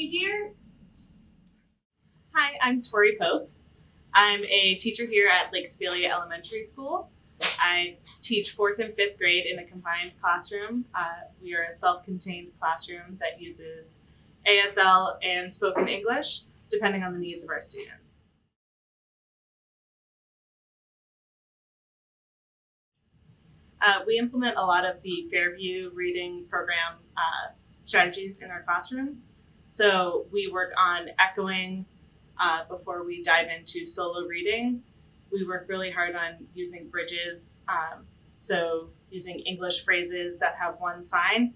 Hey dear. Hi, I'm Tory Pope. I'm a teacher here at Lake Sybelia Elementary School. I teach 4th and 5th grade in a combined classroom. We are a self-contained classroom that uses ASL and spoken English, depending on the needs of our students. We implement a lot of the Fairview reading program strategies in our classroom. So we work on echoing before we dive into solo reading. We work really hard on using bridges, so using English phrases that have one sign,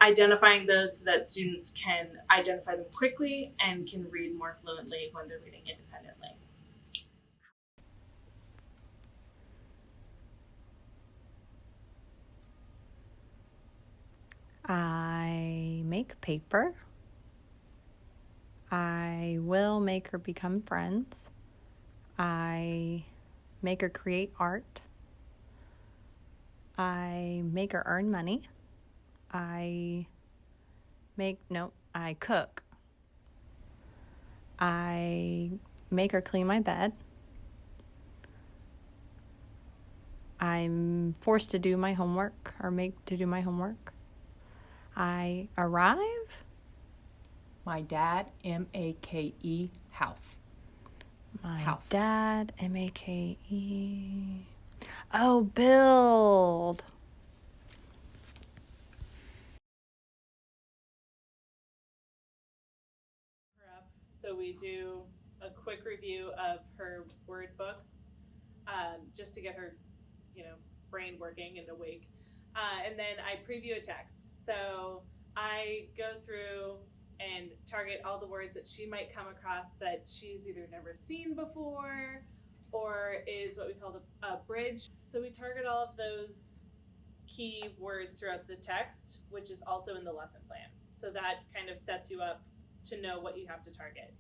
identifying those so that students can identify them quickly and can read more fluently when they're reading independently. I make paper. I will make her become friends. I make her create art. I make her earn money. I cook. I make her clean my bed. I'm forced to do my homework or make to do my homework. I arrive. My dad, M-A-K-E, house. My House. dad, M-A-K-E. Oh, build. So we do a quick review of her word books, just to get her, brain working and awake. And then I preview a text. So I go through and target all the words that she might come across that she's either never seen before or is what we call a bridge. So we target all of those key words throughout the text, which is also in the lesson plan. So that kind of sets you up to know what you have to target.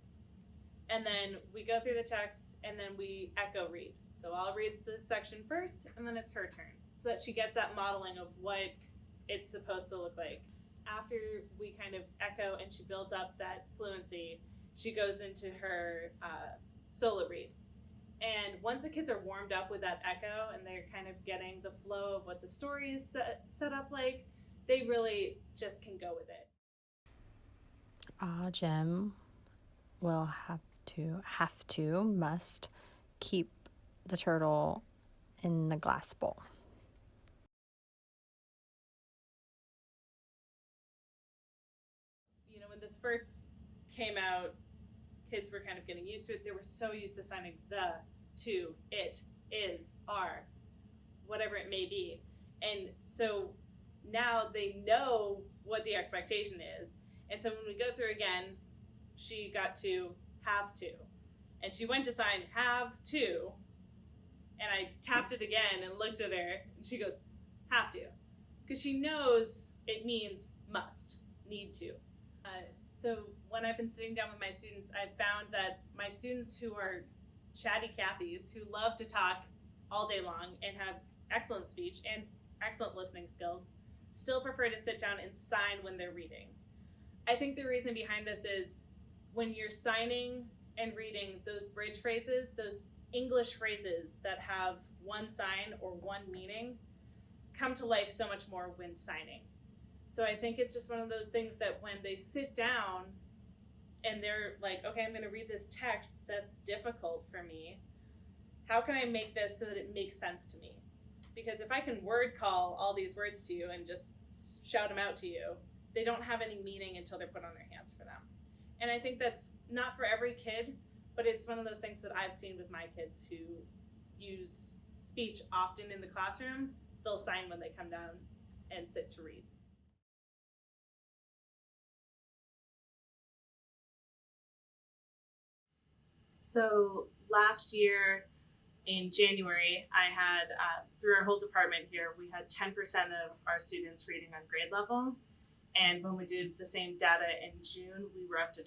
And then we go through the text and then we echo read. So I'll read the section first and then it's her turn, so that she gets that modeling of what it's supposed to look like. After we kind of echo and she builds up that fluency, she goes into her solo read. And once the kids are warmed up with that echo and they're kind of getting the flow of what the story is set up like, they really just can go with it. Jem will must keep the turtle in the glass bowl. When this first came out, kids were kind of getting used to it. They were so used to signing the, to, it, is, are, whatever it may be. And so now they know what the expectation is. And so when we go through again, she got to have to. And she went to sign have to. And I tapped it again and looked at her and she goes, have to. Because she knows it means must, need to. So when I've been sitting down with my students, I've found that my students who are chatty Cathys, who love to talk all day long and have excellent speech and excellent listening skills, still prefer to sit down and sign when they're reading. I think the reason behind this is when you're signing and reading those bridge phrases, those English phrases that have one sign or one meaning, come to life so much more when signing. So I think it's just one of those things that when they sit down and they're like, okay, I'm going to read this text that's difficult for me. How can I make this so that it makes sense to me? Because if I can word call all these words to you and just shout them out to you, they don't have any meaning until they're put on their hands for them. And I think that's not for every kid, but it's one of those things that I've seen with my kids who use speech often in the classroom. They'll sign when they come down and sit to read. So last year in January, I had, through our whole department here, we had 10% of our students reading on grade level. And when we did the same data in June, we were up to 20%.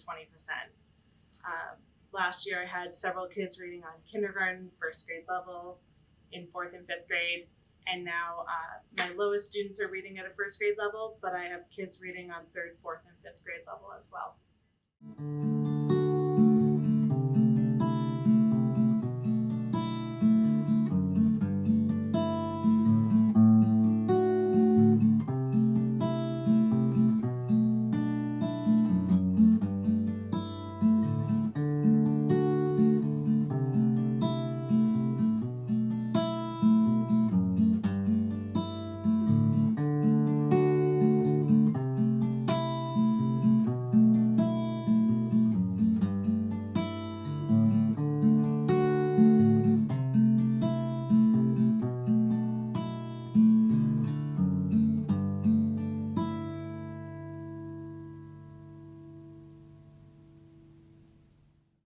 Last year, I had several kids reading on kindergarten, first grade level, in 4th and 5th grade. And now my lowest students are reading at a first grade level, but I have kids reading on 3rd, 4th, and 5th grade level as well. you.